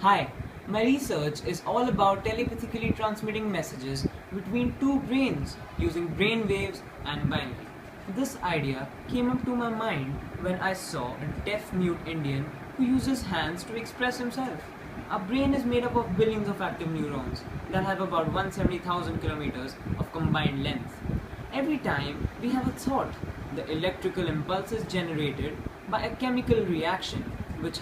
Hi, my research is all about telepathically transmitting messages between two brains using brain waves and binary. This idea came up to my mind when I saw a deaf-mute Indian who uses hands to express himself. Our brain is made up of billions of active neurons that have about 170,000 kilometers of combined length. Every time we have a thought, the electrical impulse is generated by a chemical reaction which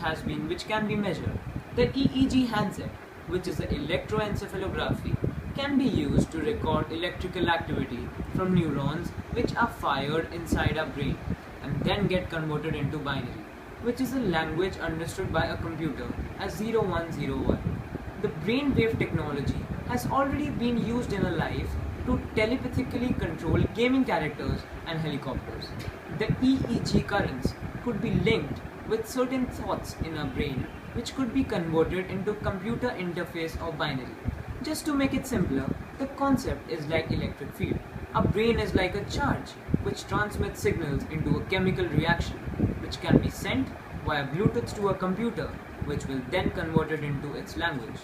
can be measured. The EEG handset, which is the electroencephalography, can be used to record electrical activity from neurons which are fired inside our brain and then get converted into binary, which is a language understood by a computer as 0101. The brainwave technology has already been used in a life to telepathically control gaming characters and helicopters. The EEG currents could be linked with certain thoughts in our brain which could be converted into computer interface or binary. Just to make it simpler, the concept is like electric field. Our brain is like a charge which transmits signals into a chemical reaction which can be sent via Bluetooth to a computer which will then convert it into its language.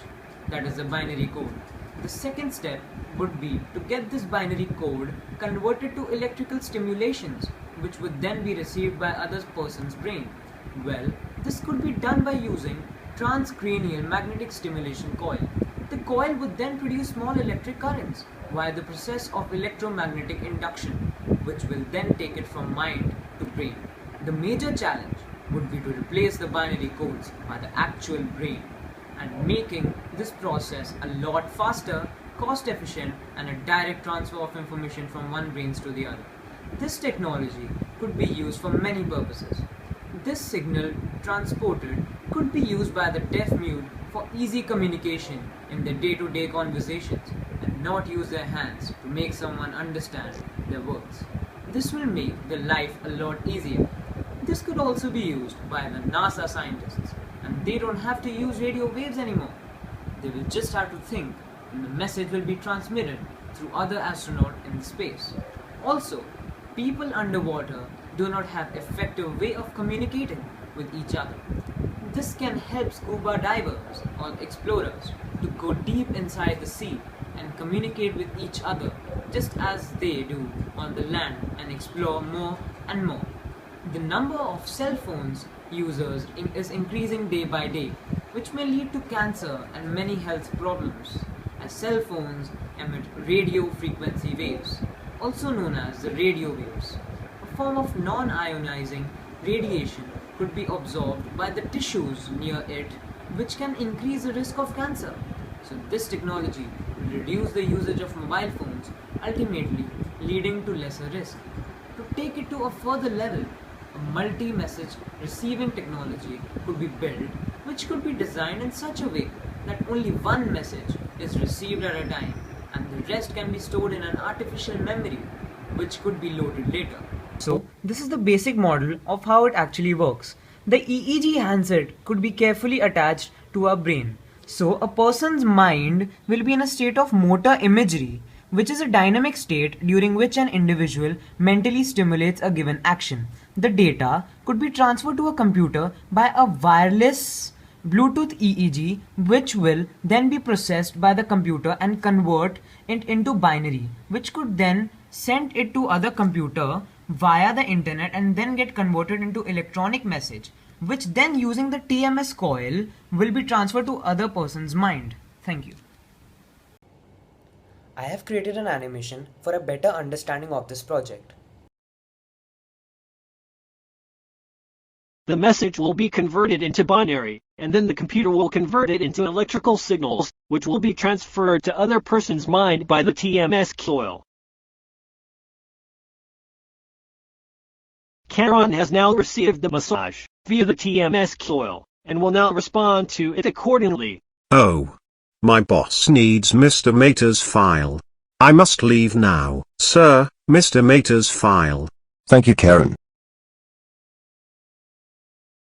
That is the binary code. The second step would be to get this binary code converted to electrical stimulations which would then be received by other person's brain. Well, this could be done by using transcranial magnetic stimulation coil. The coil would then produce small electric currents via the process of electromagnetic induction, which will then take it from mind to brain. The major challenge would be to replace the binary codes by the actual brain, and making this process a lot faster, cost efficient, and a direct transfer of information from one brain to the other. This technology could be used for many purposes. This signal transported could be used by the deaf-mute for easy communication in their day-to-day conversations and not use their hands to make someone understand their words. This will make their life a lot easier. This could also be used by the NASA scientists, and they don't have to use radio waves anymore. They will just have to think and the message will be transmitted through other astronauts in space. Also, people underwater do not have effective way of communicating with each other. This can help scuba divers or explorers to go deep inside the sea and communicate with each other just as they do on the land and explore more and more. The number of cell phones users is increasing day by day, which may lead to cancer and many health problems, as cell phones emit radio frequency waves, also known as the radio waves. A form of non-ionizing radiation could be absorbed by the tissues near it, which can increase the risk of cancer. So this technology will reduce the usage of mobile phones, ultimately leading to lesser risk. To take it to a further level, a multi-message receiving technology could be built, which could be designed in such a way that only one message is received at a time and the rest can be stored in an artificial memory, which could be loaded later. So, this is the basic model of how it actually works. The EEG handset could be carefully attached to our brain. So, a person's mind will be in a state of motor imagery, which is a dynamic state during which an individual mentally stimulates a given action. The data could be transferred to a computer by a wireless Bluetooth EEG, which will then be processed by the computer and convert it into binary, which could then send it to other computer via the internet and then get converted into electronic message, which then using the TMS coil will be transferred to other person's mind. Thank you. I have created an animation for a better understanding of this project. The message will be converted into binary, and then the computer will convert it into electrical signals, which will be transferred to other person's mind by the TMS coil. Karen has now received the massage via the TMS coil, and will now respond to it accordingly. Oh. My boss needs Mr. Mater's file. I must leave now. Sir, Mr. Mater's file. Thank you, Karen.